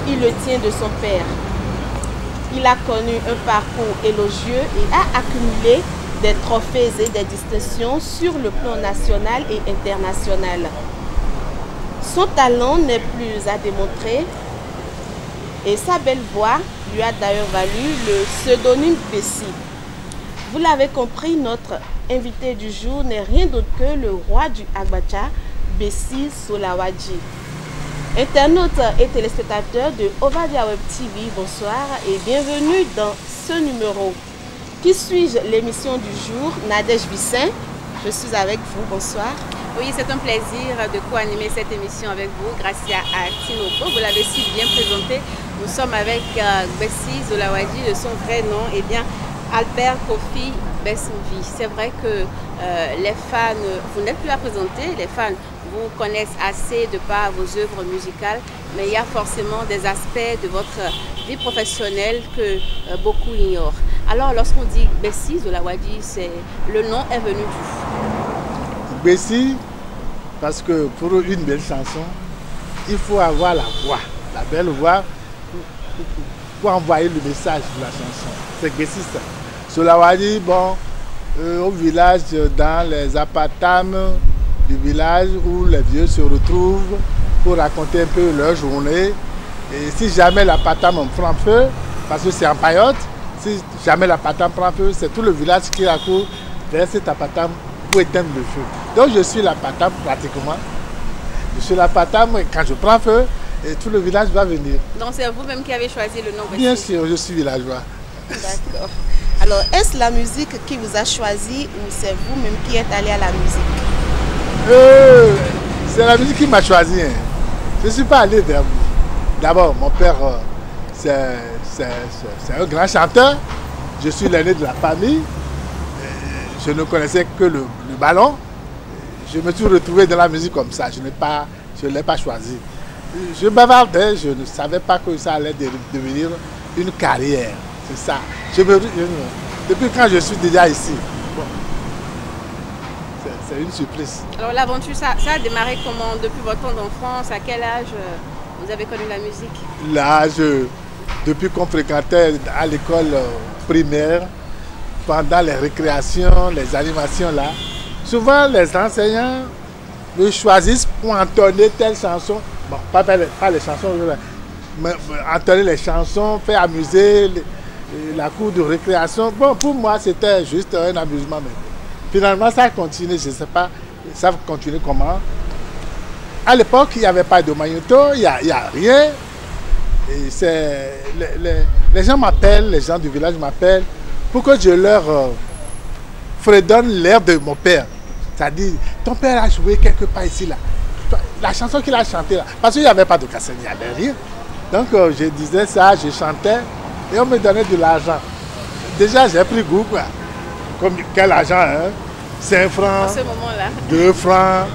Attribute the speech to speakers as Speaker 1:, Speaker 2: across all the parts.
Speaker 1: il le tient de son père. Il a connu un parcours élogieux et a accumulé des trophées et des distinctions sur le plan national et international. Son talent n'est plus à démontrer et sa belle voix lui a d'ailleurs valu le pseudonyme Bessie. Vous l'avez compris, notre invité du jour n'est rien d'autre que le roi du Agbacha, Bessie Solawadji. Internautes et téléspectateurs de Ovadia Web TV, bonsoir et bienvenue dans ce numéro. Qui suis-je? L'émission du jour, Nadège Bissin. Je suis avec vous, bonsoir.
Speaker 2: Oui, c'est un plaisir de co-animer cette émission avec vous, Gracia Atinoko. Vous l'avez si bien présenté. Nous sommes avec Bessie Solawadji, de son vrai nom, et bien Albert Kofi Bessenvi. C'est vrai que les fans, vous n'êtes plus à présenter, les fans vous connaissent assez de par vos œuvres musicales, mais il y a forcément des aspects de votre vie professionnelle que beaucoup ignorent. Alors, lorsqu'on dit Bessie Solawadji, le nom est venu d'où?
Speaker 3: Bessie, parce que pour une belle chanson, il faut avoir la voix, la belle voix pour envoyer le message de la chanson. C'est Bessie ça. Solawadji, bon, au village, dans les appartements du village où les vieux se retrouvent pour raconter un peu leur journée. Et si jamais l'appartement prend feu, parce que c'est en paillote, si jamais l'appartement prend feu, c'est tout le village qui accourt vers cet appartement pour éteindre le feu. Donc je suis l'appartement pratiquement. Je suis l'appartement et quand je prends feu, et tout le village va venir.
Speaker 2: Donc c'est vous-même qui avez choisi le nom Bessie?
Speaker 3: Bien sûr, je suis villageois.
Speaker 1: D'accord. Alors, est-ce la musique qui vous a choisi ou c'est vous-même qui êtes allé à la musique?
Speaker 3: C'est la musique qui m'a choisi. Hein. Je ne suis pas allé vers vous. D'abord, mon père, c'est un grand chanteur. Je suis l'aîné de la famille. Je ne connaissais que le ballon. Je me suis retrouvé dans la musique comme ça. Je ne l'ai pas choisi. Je bavardais, je ne savais pas que ça allait devenir une carrière. C'est ça. Depuis quand je suis déjà ici, bon, c'est une surprise.
Speaker 2: Alors l'aventure, ça a démarré comment? Depuis votre temps d'enfance? À quel âge vous avez connu la musique?
Speaker 3: L'âge, depuis qu'on fréquentait à l'école primaire, pendant les récréations, les animations là, souvent les enseignants me choisissent pour entonner telle chanson. Bon, pas les chansons, mais entonner les chansons, faire amuser la cour de récréation. Bon, pour moi, c'était juste un amusement. Mais finalement, ça a continué, je ne sais pas, ça va continuer comment. À l'époque, il n'y avait pas de magnéto, il n'y a rien. Et les gens m'appellent, les gens du village m'appellent pour que je leur fredonne l'air de mon père. C'est-à-dire, ton père a joué quelque part ici, là. La chanson qu'il a chantée, là. Parce qu'il n'y avait pas de cassette, il n'y avait rien. Donc, je disais ça, je chantais. Et on me donnait de l'argent. Déjà, j'ai pris goût, quoi. Comme quel argent, hein? 5 francs,
Speaker 2: en ce moment-là.
Speaker 3: 2 francs,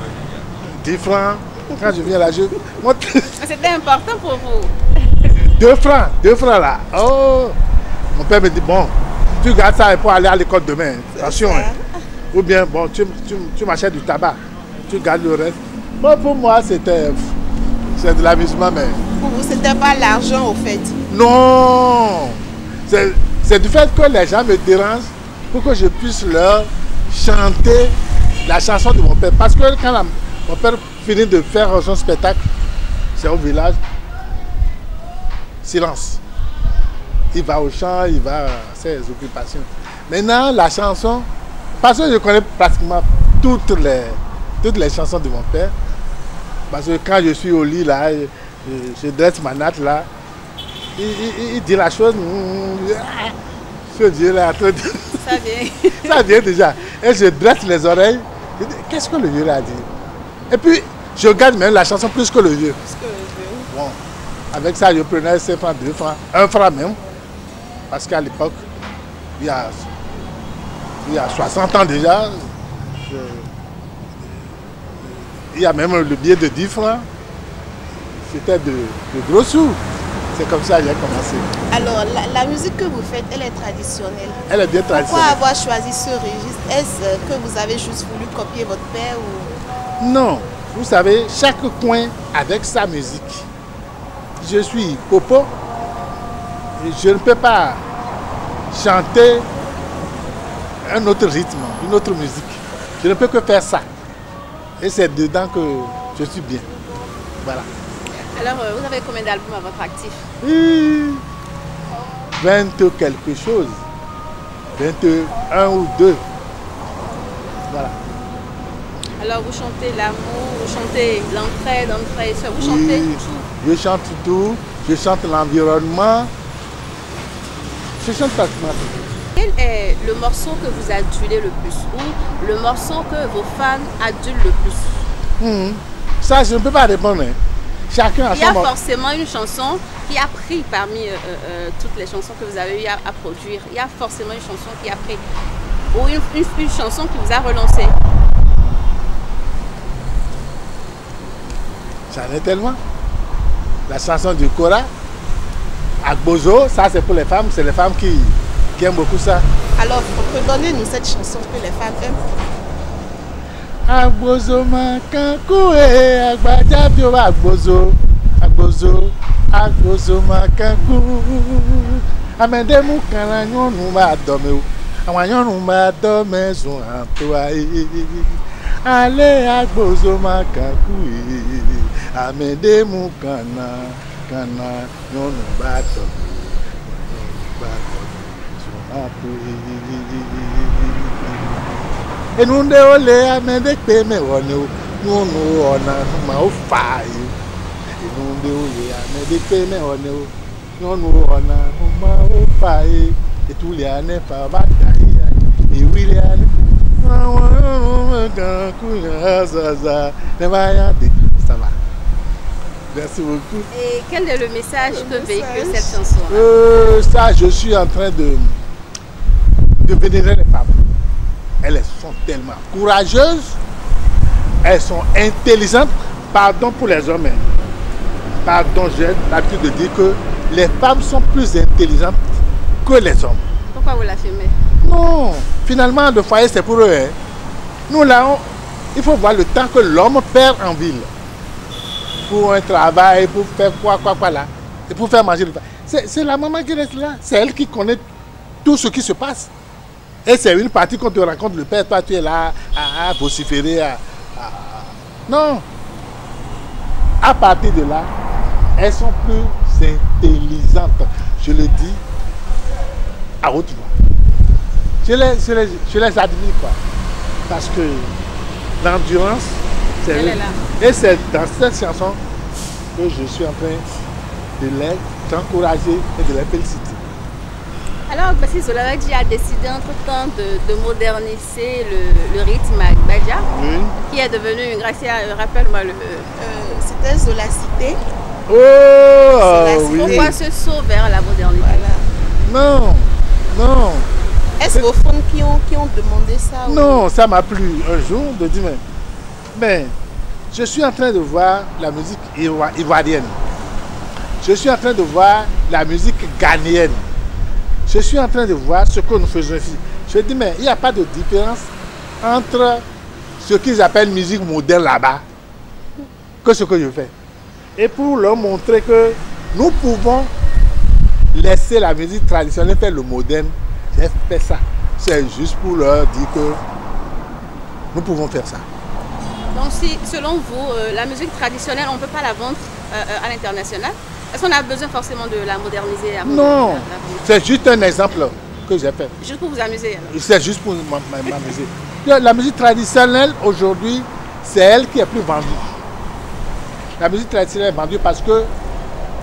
Speaker 3: 10 francs. Quand je viens là, je monte.
Speaker 2: C'était important pour vous?
Speaker 3: 2 francs là. Oh! Mon père me dit, bon, tu gardes ça pour aller à l'école demain. Attention, hein. Ou bien, bon, tu m'achètes du tabac. Tu gardes le reste. Bon, pour moi, c'est de l'amusement, mais...
Speaker 1: Pour vous, c'était pas l'argent, au fait?
Speaker 3: Non, c'est du fait que les gens me dérangent pour que je puisse leur chanter la chanson de mon père. Parce que quand mon père finit de faire son spectacle, c'est au village, silence. Il va au champ, il va à ses occupations. Maintenant, la chanson, parce que je connais pratiquement toutes les chansons de mon père, parce que quand je suis au lit, là, je dresse ma natte, là, il dit la chose, ce Dieu là, ça
Speaker 2: vient.
Speaker 3: Ça vient déjà. Et je dresse les oreilles, je dis, qu'est-ce que le vieux a dit? Et puis, je regarde même la chanson plus que le vieux. Bon, avec ça, je prenais 5 francs, 2 francs, 1 franc même. Parce qu'à l'époque, il y a 60 ans déjà, il y a même le billet de 10 francs. C'était de gros sous. C'est comme ça que j'ai commencé.
Speaker 1: Alors, la musique que vous faites, elle est traditionnelle.
Speaker 3: Elle est bien traditionnelle.
Speaker 1: Pourquoi avoir choisi ce registre? Est-ce que vous avez juste voulu copier votre père ou...
Speaker 3: Non. Vous savez, chaque coin avec sa musique. je suis popo, je ne peux pas chanter un autre rythme, une autre musique. Je ne peux que faire ça. Et c'est dedans que je suis bien. Voilà.
Speaker 2: Alors, vous avez combien d'albums à votre actif?
Speaker 3: 20 quelque chose. 21 ou 2. Voilà.
Speaker 2: Alors, vous chantez l'amour, vous chantez l'entraide, vous chantez tout.
Speaker 3: Je chante tout. Je chante l'environnement. Je chante pratiquement tout.
Speaker 2: Quel est le morceau que vous adulez le plus ou le morceau que vos fans adulent le plus?
Speaker 3: Ça, je ne peux pas répondre. Hein. Chacun a son...
Speaker 2: Il y a forcément une chanson qui a pris parmi toutes les chansons que vous avez eu à produire. Il y a forcément une chanson qui a pris ou une chanson qui vous a relancé.
Speaker 3: J'en ai tellement. La chanson du Kora, Agbozo, ça c'est pour les femmes. C'est les femmes qui aiment beaucoup ça.
Speaker 1: Alors, redonnez-nous cette chanson que les femmes aiment.
Speaker 3: Agbozo makankou agbadjabio agbozo agbozo agbozo makankou amende mu kana nyonu ma dome o àwọn nyonu ma dome sun antoa ale agbozo makankou amende mu kana nyonu ba dome sun antoa enunde ole amende pe me woni nunu ona ma o fa yi enunde ole amende pe me woni nunu ona ma o fa yi etule ane fa ba da yi ewile ane awon kan ku ya zaza ne ba ya de ça va. Merci beaucoup.
Speaker 2: Et quel est le message que véhicule cette chanson?
Speaker 3: Ça, je suis en train de vénérer les femmes. Elles sont tellement courageuses, elles sont intelligentes. Pardon pour les hommes, pardon, j'ai l'habitude de dire que les femmes sont plus intelligentes que les hommes.
Speaker 2: Pourquoi vous l'affirmez?
Speaker 3: Non, finalement, le foyer c'est pour eux. Hein. Nous là, il faut voir le temps que l'homme perd en ville. Pour un travail, pour faire quoi là. Et pour faire manger le pain. C'est la maman qui reste là. C'est elle qui connaît tout ce qui se passe. Et c'est une partie quand tu rencontres le père, toi tu es là à vociférer. Non. À partir de là, elles sont plus intelligentes. Je le dis à haute voix. Je les admire quoi. Parce que l'endurance, c'est eux. Et c'est dans cette chanson que je suis en train de les encourager et de les féliciter.
Speaker 2: Alors, Gbessis Olawadji a décidé entre-temps de moderniser le rythme Agbaja, qui est devenu, Gracia, rappelle-moi le...
Speaker 1: C'était Zolacité.
Speaker 3: Oh, oui.
Speaker 2: Pourquoi ce saut vers la modernité?
Speaker 1: Voilà.
Speaker 3: Non.
Speaker 1: Est-ce qu'au fond qui ont demandé ça?
Speaker 3: Non, ça m'a plu un jour de dire, mais je suis en train de voir la musique ivoirienne. Je suis en train de voir la musique ghanéenne. Je suis en train de voir ce que nous faisons ici. Je dis, mais il n'y a pas de différence entre ce qu'ils appellent musique moderne là-bas que ce que je fais. Et pour leur montrer que nous pouvons laisser la musique traditionnelle faire le moderne, j'ai fait ça. C'est juste pour leur dire que nous pouvons faire ça.
Speaker 2: Donc si, selon vous, la musique traditionnelle, on ne peut pas la vendre à l'international? Est-ce qu'on a besoin forcément de la moderniser?
Speaker 3: Non, c'est juste un exemple que j'ai fait.
Speaker 2: Juste pour vous amuser?
Speaker 3: C'est juste pour m'amuser. La musique traditionnelle, aujourd'hui, c'est elle qui est plus vendue. La musique traditionnelle est vendue parce que...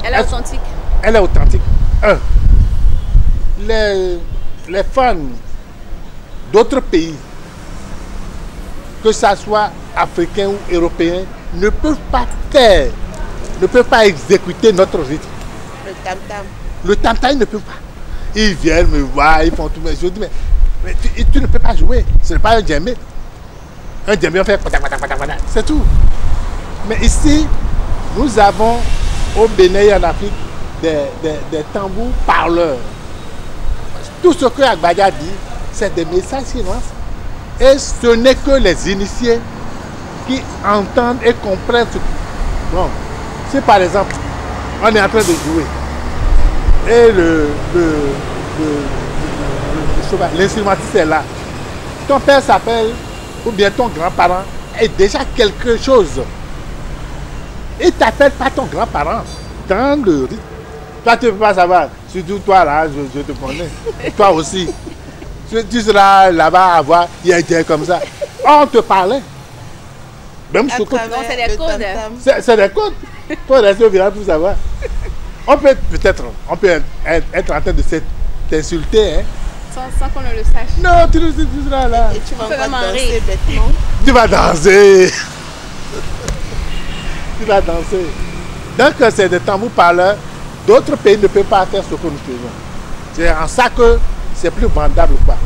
Speaker 2: Elle est authentique.
Speaker 3: Elle est authentique. Les fans d'autres pays, que ce soit africains ou européens, ne peuvent pas faire, ne peuvent pas exécuter notre rythme.
Speaker 1: Le tam-tam.
Speaker 3: Le tam-tam, ils ne peuvent pas. Ils viennent me voir, ils font tout. Mais je dis, mais tu ne peux pas jouer. Ce n'est pas un djembé. Un djembé, on fait... C'est tout. Mais ici, nous avons au Bénin et en Afrique des tambours parleurs. Tout ce que Agbaja dit, c'est des messages qui lancent. Et ce n'est que les initiés qui entendent et comprennent. Bon, si par exemple, On est en train de jouer. Et l'instrumentiste est là. Ton père s'appelle, ou bien ton grand-parent est déjà quelque chose. Il ne t'appelle pas ton grand-parent dans le rythme. Toi, tu ne peux pas savoir. Surtout toi, là, je te connais. Et toi aussi. Tu seras là-bas à voir, il y a été comme ça. On te parlait. Même ce que...
Speaker 2: Non, c'est des codes.
Speaker 3: C'est des codes. Il faut rester au village pour savoir. On peut être en train de t'insulter. Hein.
Speaker 2: Sans qu'on ne le sache.
Speaker 3: Non, tu seras là.
Speaker 1: Et tu vas
Speaker 2: vraiment
Speaker 1: danser
Speaker 2: rire.
Speaker 1: bêtement.
Speaker 3: Tu vas danser. Tu vas danser. Donc, c'est des tambours parleurs. D'autres pays ne peuvent pas faire ce que nous faisons. C'est en ça que c'est plus vendable ou pas.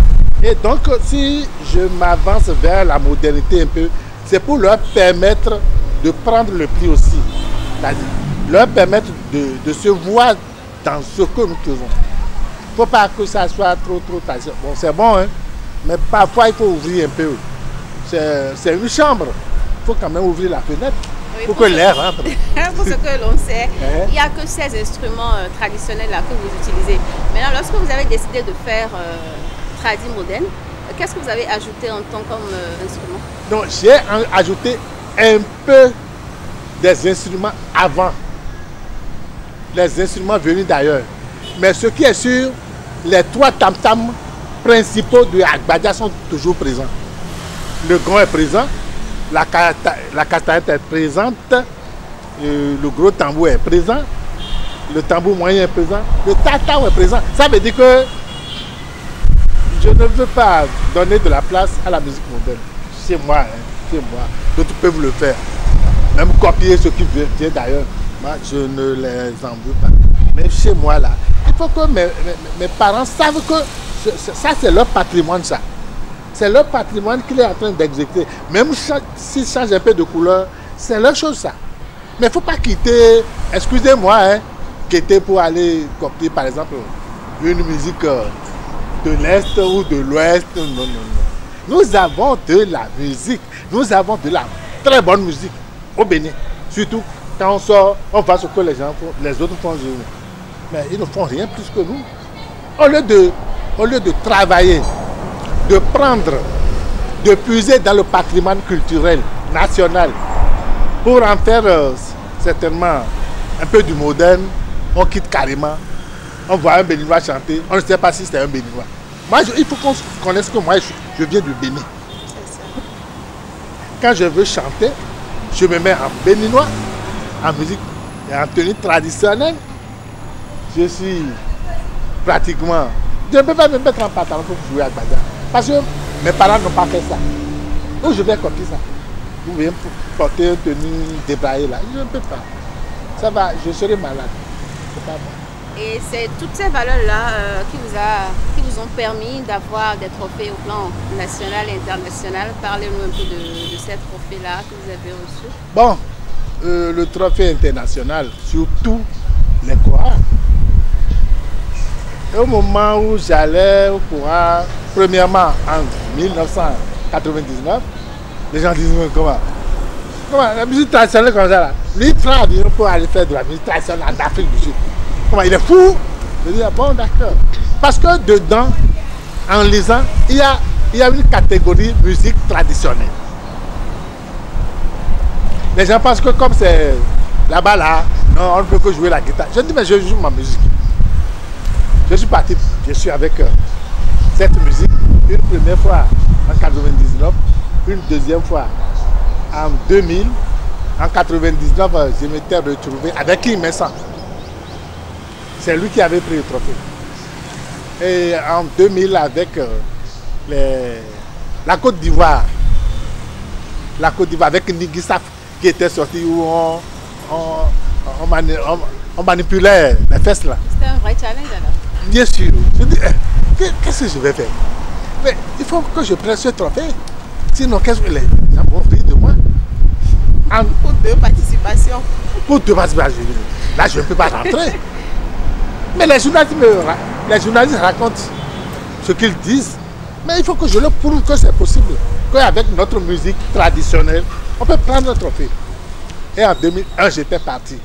Speaker 3: Et donc, si je m'avance vers la modernité un peu, c'est pour leur permettre de prendre le pli aussi. C'est-à-dire, leur permettre de se voir dans ce que nous faisons. Il ne faut pas que ça soit trop tassé. Bon, c'est bon, hein, mais parfois il faut ouvrir un peu. C'est une chambre. Il faut quand même ouvrir la fenêtre pour que l'air rentre.
Speaker 2: Pour ce que l'on sait, il n'y a que ces instruments traditionnels là que vous utilisez. Maintenant, lorsque vous avez décidé de faire tradi moderne, qu'est-ce que vous avez ajouté en tant qu'instrument?
Speaker 3: Donc, j'ai ajouté un peu des instruments avant. Les instruments venus d'ailleurs. Mais ce qui est sûr, les 3 tam-tams principaux de Agbadia sont toujours présents. Le gong est présent, la castagnette est présente, le gros tambour est présent, le tambour moyen est présent, le tata est présent. Ça veut dire que je ne veux pas donner de la place à la musique moderne. C'est moi, hein, c'est moi. D'autres peuvent le faire. Même copier ce qui vient d'ailleurs. Moi, je ne les en veux pas. Mais chez moi, là, il faut que mes parents savent que ça, c'est leur patrimoine, ça. C'est leur patrimoine qu'il est en train d'exécuter. Même s'ils changent un peu de couleur, c'est leur chose, ça. Mais il ne faut pas quitter, excusez-moi, hein, quitter pour aller copier, par exemple, une musique de l'Est ou de l'Ouest. Non, non, non. Nous avons de la musique. Nous avons de la très bonne musique au Bénin. Surtout quand on sort, on voit ce que les gens font, les autres font. Mais ils ne font rien plus que nous. Au lieu de travailler, de prendre, de puiser dans le patrimoine culturel national pour en faire certainement un peu du moderne, on quitte carrément. On voit un Béninois chanter, on ne sait pas si c'est un Béninois. Moi, il faut qu'on connaisse que moi, je viens du Bénin. Quand je veux chanter, je me mets en béninois, en musique et en tenue traditionnelle. Je suis pratiquement... Je ne peux pas me mettre en pantalon pour jouer à Gbadia. Parce que mes parents n'ont pas fait ça. Où je vais copier ça? Vous voyez, porter une tenue débraillée là. Je ne peux pas. Ça va, je serai malade. C'est pas bon.
Speaker 2: Et c'est toutes ces valeurs-là qui vous ont permis d'avoir des trophées au plan national et international. Parlez-nous un peu de ces trophées-là que vous avez reçus.
Speaker 3: Bon, le trophée international, surtout les chorales. Au moment où j'allais au chorale, premièrement en 1999, les gens disent comment la musique traditionnelle comme ça là. Lui, il prend l'avion pour aller faire de la musique traditionnelle en Afrique du Sud. Comment il est fou? Je dis, ah bon, d'accord. Parce que dedans, en lisant, il y a une catégorie musique traditionnelle. Les gens pensent que comme c'est là-bas, là, non, on ne peut que jouer la guitare. Je dis, mais je joue ma musique. Je suis parti, je suis avec cette musique une première fois en 1999, une deuxième fois en 2000. En 1999, je m'étais retrouvé avec King Messan. C'est lui qui avait pris le trophée. Et en 2000, avec la Côte d'Ivoire, avec Nigui Saf, qui était sorti où on manipulait les fesses là.
Speaker 2: C'était un vrai challenge alors?
Speaker 3: Bien sûr. Je dis, qu'est-ce que je vais faire? Mais il faut que je prenne ce trophée. Sinon, qu'est-ce que les gens vont rire de moi?
Speaker 1: Pour 2 participations.
Speaker 3: Pour 2 participations. Là, je ne peux pas rentrer. Mais les journalistes racontent ce qu'ils disent. Mais il faut que je leur prouve que c'est possible. Qu'avec notre musique traditionnelle, on peut prendre un trophée. Et en 2001, j'étais parti.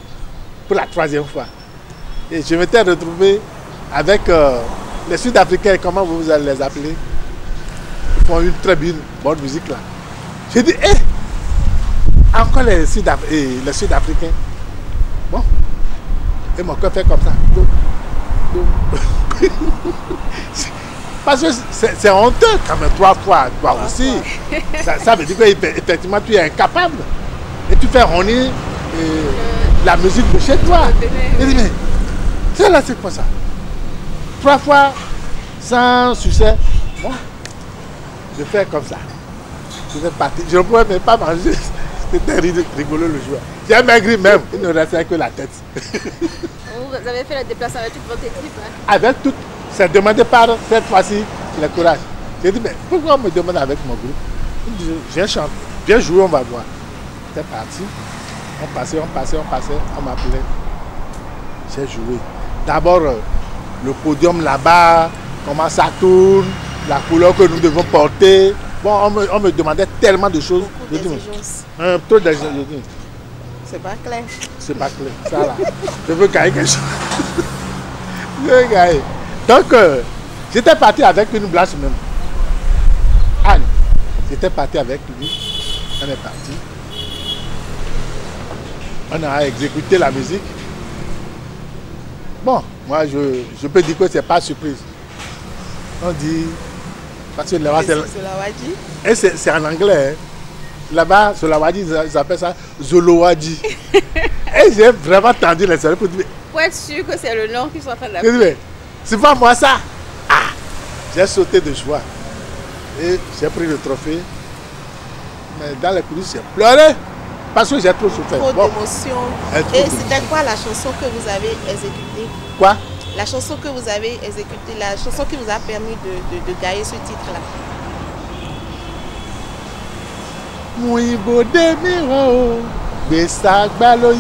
Speaker 3: pour la 3e fois. Et je m'étais retrouvé avec les Sud-Africains, comment vous allez les appeler? Ils font une très bonne musique là. J'ai dit, encore les Sud-Africains. Bon. Et mon cœur fait comme ça. Parce que c'est honteux quand même 3 fois, toi aussi. Ça veut dire qu'effectivement tu es incapable. Et tu fais ronner la musique de chez toi. Je dis, mais c'est là, c'est quoi ça? 3 fois sans succès. Bon, je fais comme ça. Je vais partir. Je ne pouvais même pas manger. C'était rigolo le jour. J'ai maigri même. Il ne restait que la tête.
Speaker 2: Vous avez fait le déplacement avec toute votre équipe, hein?
Speaker 3: Avec toute. C'est demandé par cette fois-ci le courage. J'ai dit, mais pourquoi on me demande avec mon groupe? Il dit, j'ai chanté. Bien joué, on va voir. C'est parti. On passait, on m'appelait. J'ai joué. D'abord, le podium là-bas, comment ça tourne, la couleur que nous devons porter. Bon, on me demandait tellement de choses. Trop d'exigences.
Speaker 1: C'est pas clair.
Speaker 3: C'est pas clair. Ça là. Je veux gagner quelque chose. Je veux gagner. Donc, j'étais parti avec une blanche même. Anne. J'étais parti avec lui. On est parti. On a exécuté la musique. Bon, moi je peux dire que c'est pas surprise. On dit. Parce que là-bas c'est. Et c'est en anglais. Hein. Là-bas, sur la Wadi, ils appellent ça Zolowadi. Et j'ai vraiment tendu les cerveaux pour dire.
Speaker 2: Pour être sûr que c'est le nom qu'ils sont en train d'appeler.
Speaker 3: C'est pas moi ça. Ah, j'ai sauté de joie. Et j'ai pris le trophée. Mais dans les coulisses, j'ai pleuré. Parce que j'ai trop souffert.
Speaker 1: Trop d'émotion. Et c'était quoi la chanson que vous avez exécutée?
Speaker 3: Quoi?
Speaker 1: La chanson que vous avez exécutée, la chanson qui vous a permis de gagner ce titre-là.
Speaker 3: Mouy bodé miro, Bessa Gbaloye.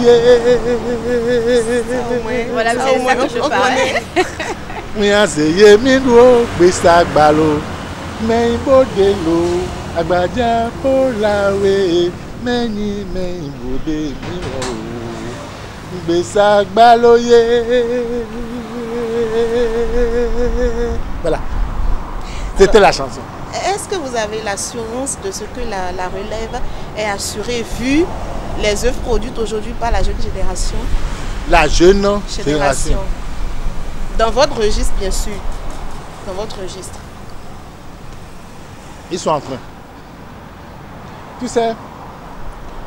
Speaker 2: Voilà, c'est ça que je parlais.
Speaker 3: Mouy aseye miro, Bessa Gbalo. Mey bodé lo, Agbadja polawe. Meni bodé miro, Bessa Gbaloye. Voilà. C'était la chanson.
Speaker 1: Est-ce que vous avez l'assurance de ce que la relève est assurée vu les œuvres produites aujourd'hui par la jeune génération?
Speaker 3: La jeune génération.
Speaker 1: Dans votre registre, bien sûr. Dans votre registre.
Speaker 3: Ils sont en train. Tu sais,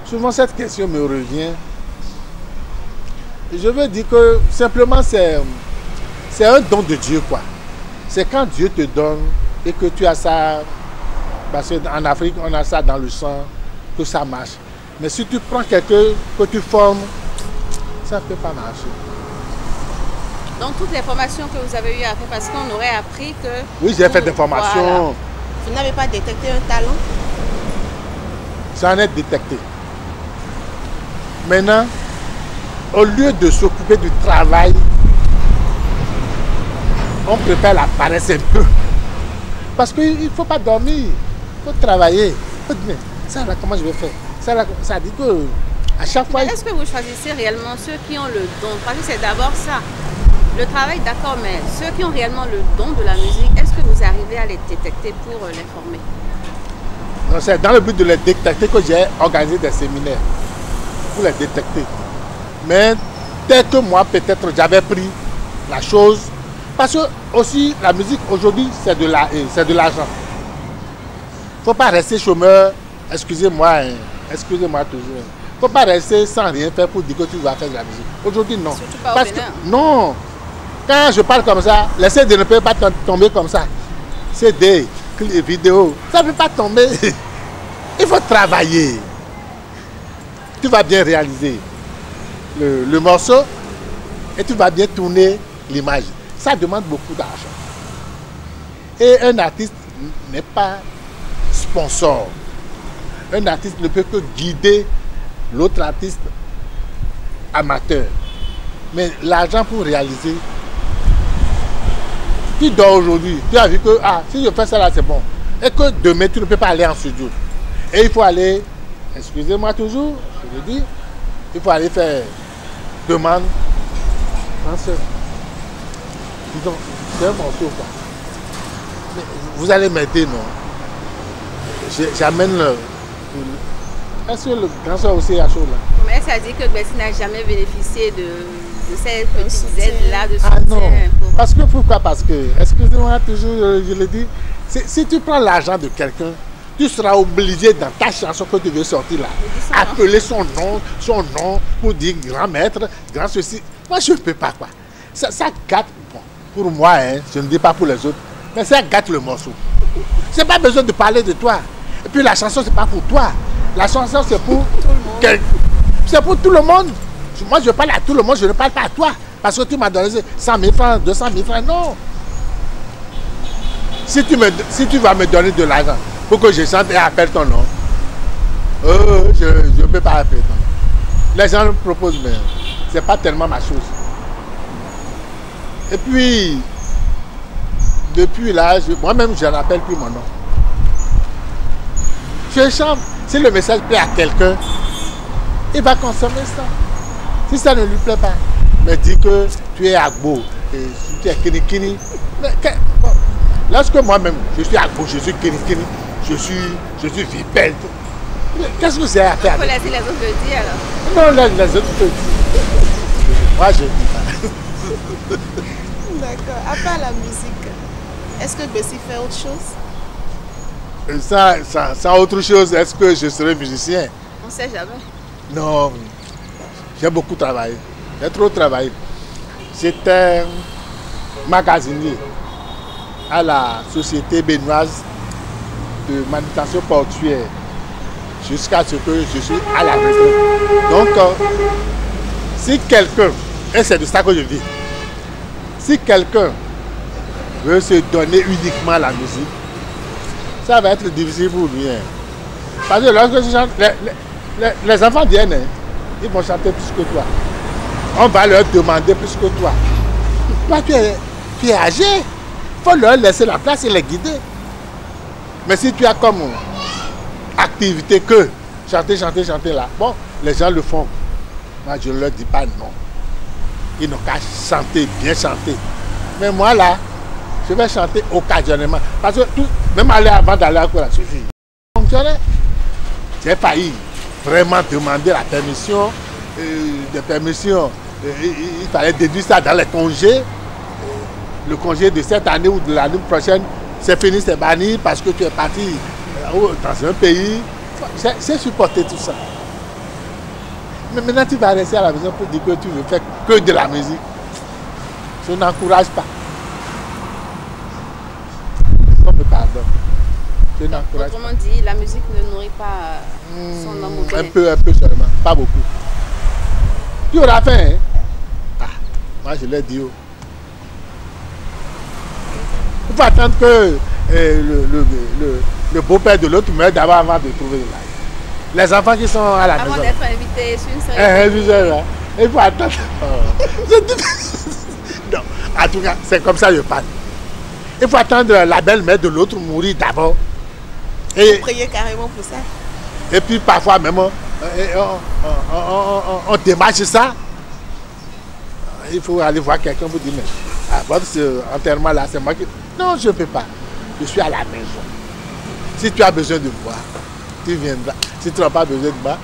Speaker 3: souvent cette question me revient. Je veux dire que simplement c'est un don de Dieu, quoi. C'est quand Dieu te donne et que tu as ça, parce qu'en Afrique, on a ça dans le sang, que ça marche. Mais si tu prends quelqu'un que tu formes, ça ne peut pas marcher.
Speaker 2: Donc toutes les formations que vous avez eues à faire, parce qu'on aurait appris que...
Speaker 3: Oui, j'ai fait des formations. Voilà.
Speaker 1: Vous n'avez pas détecté un talent?
Speaker 3: J'en ai détecté. Maintenant, au lieu de s'occuper du travail, on préfère la paresse un peu. Parce qu'il ne faut pas dormir, il faut travailler. Il faut dire, ça là, comment je vais faire? Ça là, ça dit que à chaque fois...
Speaker 2: Est-ce que vous choisissez réellement ceux qui ont le don? Parce que c'est d'abord ça. Le travail, d'accord, mais ceux qui ont réellement le don de la musique, est-ce que vous arrivez à les détecter pour les former?
Speaker 3: Non, c'est dans le but de les détecter que j'ai organisé des séminaires. Pour les détecter. Mais dès que moi, peut-être, j'avais pris la chose. Parce que aussi, la musique aujourd'hui, c'est de l'argent. Il ne faut pas rester chômeur, excusez-moi, excusez-moi toujours. Il ne faut pas rester sans rien faire pour dire que tu vas faire de la musique. Aujourd'hui, non.
Speaker 2: Surtout pas
Speaker 3: parce
Speaker 2: au Bénin.
Speaker 3: Que, non. Quand je parle comme ça, les CD ne peuvent pas tomber comme ça. CD, vidéo, ça ne peut pas tomber. Il faut travailler. Tu vas bien réaliser le morceau et tu vas bien tourner l'image. Ça demande beaucoup d'argent. Et un artiste n'est pas sponsor. Un artiste ne peut que guider l'autre artiste amateur. Mais l'argent pour réaliser, tu dors aujourd'hui, tu as vu que si je fais ça là c'est bon. Et que demain tu ne peux pas aller en studio. Et il faut aller, excusez-moi toujours, je le dis, il faut aller faire demande, disons, c'est un morceau quoi. Mais vous allez m'aider, non? J'amène le... Est-ce que le grand soeur aussi a chaud là?
Speaker 2: Mais ça dit que Gbessi n'a jamais bénéficié de cette petite aide-là de soutien.
Speaker 3: Ah non, parce que pourquoi? Parce que, excusez-moi, toujours, je le dis, si tu prends l'argent de quelqu'un, tu seras obligé dans ta chanson que tu veux sortir là, appeler son nom pour dire grand maître, grand ceci. Moi je ne peux pas quoi. Ça gâte, bon, pour moi, hein, je ne dis pas pour les autres, mais ça gâte le morceau. C'est pas besoin de parler de toi. Et puis la chanson c'est pas pour toi. La chanson c'est pour tout le monde. C'est pour tout le monde. Moi je parle à tout le monde, je ne parle pas à toi. Parce que tu m'as donné 100 000 francs, 200 000 francs, non. Si tu vas me donner de l'argent pour que je chante et appelle ton nom, je ne peux pas appeler ton nom. Les gens me proposent, mais ce n'est pas tellement ma chose. Et puis, depuis là, moi-même, je n'appelle plus mon nom. Je chante. Si le message plaît à quelqu'un, il va consommer ça. Si ça ne lui plaît pas, me dit que tu es Agbo, tu es Kinikini. Lorsque moi-même, je suis Agbo, je suis Kinikini, je suis Vipel. Qu'est-ce que c'est à faire?
Speaker 2: Il faut laisser les autres le dire alors.
Speaker 3: Non, les autres te disent. Moi, je ne dis pas.
Speaker 1: D'accord. À part la musique, est-ce que Gbessi fait autre chose?
Speaker 3: Sans autre chose, est-ce que je serai musicien?
Speaker 2: On ne sait jamais.
Speaker 3: Non, j'ai beaucoup travaillé. J'ai trop travaillé. J'étais magasinier à la société béninoise de manutention portuaire jusqu'à ce que je suis à la retraite. Donc, si quelqu'un, et c'est de ça que je dis, si quelqu'un veut se donner uniquement à la musique, ça va être difficile pour lui. Hein. Parce que lorsque je chante, les enfants viennent, hein, ils vont chanter plus que toi. On va leur demander plus que toi. Toi, tu es âgé. Il faut leur laisser la place et les guider. Mais si tu as comme activité que chanter là, bon, les gens le font. Moi, je ne leur dis pas non. Ils n'ont qu'à chanter, bien chanter. Mais moi, là, je vais chanter occasionnellement. Parce que même aller avant d'aller à quoi, ça suffit. J'ai failli vraiment demander la permission, des permissions. Il fallait déduire ça dans les congés. Le congé de cette année ou de l'année prochaine, c'est fini, c'est banni parce que tu es parti dans un pays. C'est supporter tout ça. Mais maintenant, tu vas rester à la maison pour dire que tu veux faire que de la musique. Je n'encourage pas. Me pardonne. Je n'encourage pas.
Speaker 2: Autrement dit, la musique ne nourrit pas son homme au bien.
Speaker 3: Un peu seulement, pas beaucoup. Tu auras faim, hein? Ah, moi je l'ai dit. Il faut attendre que le beau-père de l'autre meure d'abord avant de trouver le live. Les enfants qui sont à la maison.
Speaker 2: Avant d'être invités sur une
Speaker 3: série. Il faut attendre. Non, en tout cas, c'est comme ça que je parle. Il faut attendre la belle-mère de l'autre mourir d'abord.
Speaker 1: Vous priez carrément pour ça.
Speaker 3: Et puis parfois même, on démarche ça. Il faut aller voir quelqu'un pour dire, mais votre enterrement là, c'est moi qui... Non, je ne peux pas. Je suis à la maison. Si tu as besoin de me voir, tu viendras. Si tu n'as pas besoin de moi,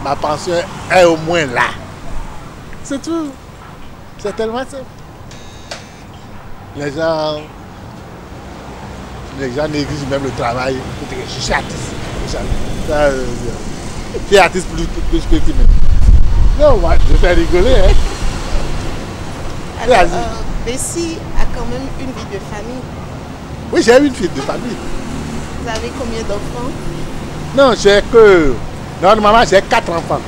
Speaker 3: ma pension est au moins là. C'est tout. C'est tellement simple. Les gens négligent même le travail. Je suis artiste. Tu es artiste plus que tu m'aimes. Non, moi, je fais rigoler. Hein.
Speaker 1: Alors, Gbessi a quand même une vie de famille.
Speaker 3: Oui, j'ai une fille de famille.
Speaker 1: Vous avez combien d'enfants?
Speaker 3: Non, j'ai que... Normalement, j'ai 4 enfants.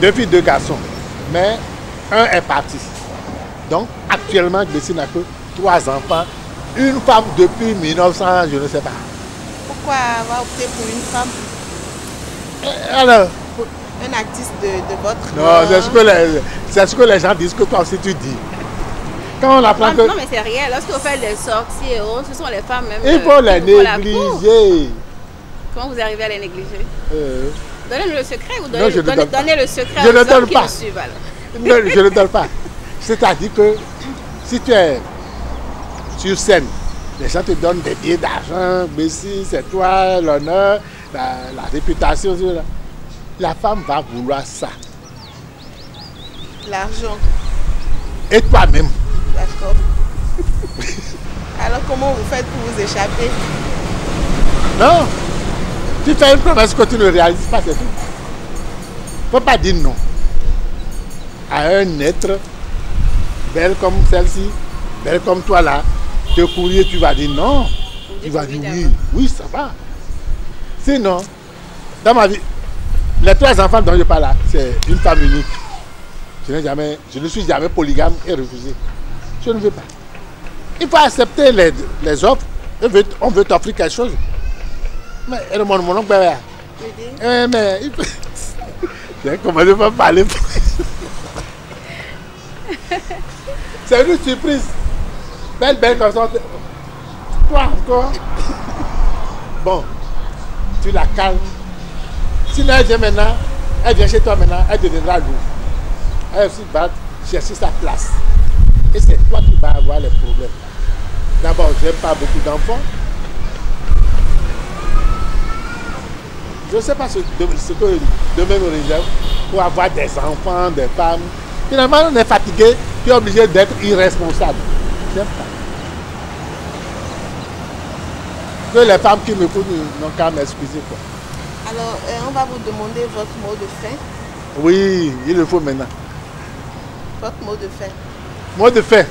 Speaker 3: 2 filles, 2 garçons. Mais un est parti. Donc, actuellement, Gbessi n'a que 3 enfants. Une femme depuis 1900, je ne sais pas.
Speaker 1: Pourquoi avoir opté pour une femme?
Speaker 3: Alors...
Speaker 1: Un artiste de votre...
Speaker 3: Non, c'est ce que les gens disent, que toi aussi tu dis. Quand on apprend que...
Speaker 2: Non, mais c'est réel. Lorsque vous faites des sorties et autres, ce sont les femmes même...
Speaker 3: Il faut les négliger.
Speaker 2: Comment vous arrivez à les négliger? Donnez-nous le secret ou donnez le secret
Speaker 3: je ne donne pas.
Speaker 2: Qui nous suivent, alors.
Speaker 3: Non, je ne donne pas. C'est-à-dire que si tu es sur scène, les gens te donnent des billets d'argent, mais si c'est toi, l'honneur, la réputation, la femme va vouloir ça.
Speaker 1: L'argent.
Speaker 3: Et toi-même.
Speaker 1: D'accord. Alors comment vous faites pour vous échapper?
Speaker 3: Non. Tu fais une promesse que tu ne réalises pas, c'est tout. Il ne faut pas dire non à un être belle comme celle-ci, belle comme toi là. Te courir, tu vas dire non. Tu vas dire oui. Oui, ça va. Sinon, dans ma vie, les 3 enfants dont je parle là, c'est une femme unique. Je ne suis jamais polygame et refusé. Je ne veux pas. Il faut accepter les offres. On veut t'offrir quelque chose. Mais mon oncle, mais il faut... J'ai commencé à parler. C'est une surprise. Belle comme ça. Toi encore. Bon, tu la calmes. Sinon elle vient maintenant, elle vient chez toi maintenant, elle deviendra lourde. Elle aussi va chercher sa place. Et c'est toi qui vas avoir les problèmes. D'abord, je n'aime pas beaucoup d'enfants. Je ne sais pas ce que demain me réserve pour avoir des enfants, des femmes. Finalement, on est fatigué, tu es obligé d'être irresponsable. J'aime pas. Que les femmes qui me foutent n'ont qu'à m'excuser.
Speaker 1: Alors, on va vous demander votre mot de fin.
Speaker 3: Oui, il le faut maintenant.
Speaker 1: Votre mot de fin.
Speaker 3: Mot de fin.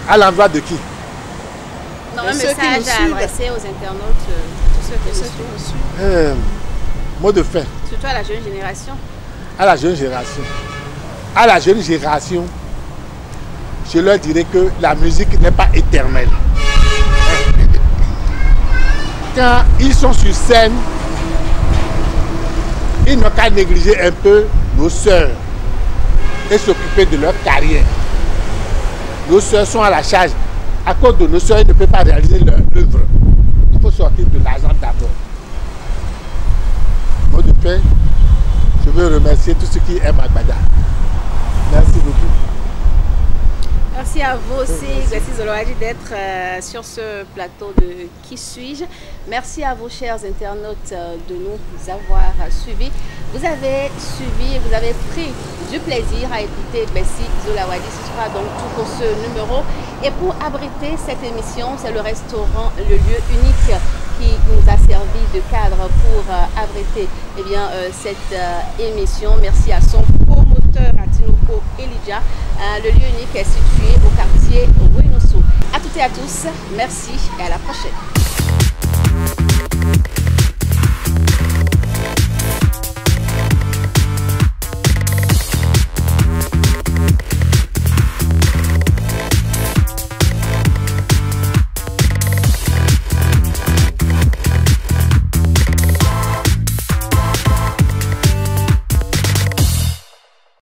Speaker 3: À l'endroit de qui?
Speaker 2: Non, un message à adresser aux internautes, tous ceux qui nous suivent.
Speaker 3: Mot de fin.
Speaker 2: Surtout à la jeune génération.
Speaker 3: À la jeune génération. À la jeune génération, je leur dirais que la musique n'est pas éternelle. Quand ils sont sur scène, ils n'ont qu'à négliger un peu nos sœurs et s'occuper de leur carrière. Nos sœurs sont à la charge. À cause de nos sœurs, ils ne peuvent pas réaliser leur œuvre. Il faut sortir de l'argent d'abord. Mot de fin, je veux remercier tous ceux qui aiment Agbada. Merci beaucoup.
Speaker 2: Merci à vous aussi, Gbessis Zolowadji, d'être sur ce plateau de Qui suis-je. Merci à vous, chers internautes, de nous avoir suivis. Vous avez suivi, vous avez pris du plaisir à écouter Gbessis Zolowadji. Ce sera donc tout pour ce numéro. Et pour abriter cette émission, c'est le restaurant Le Lieu Unique qui nous a servi de cadre pour abriter cette émission. Merci à son promoteur, Atinoko Elijah. Le Lieu Unique est situé au quartier Ouinossou. À toutes et à tous, merci et à la prochaine.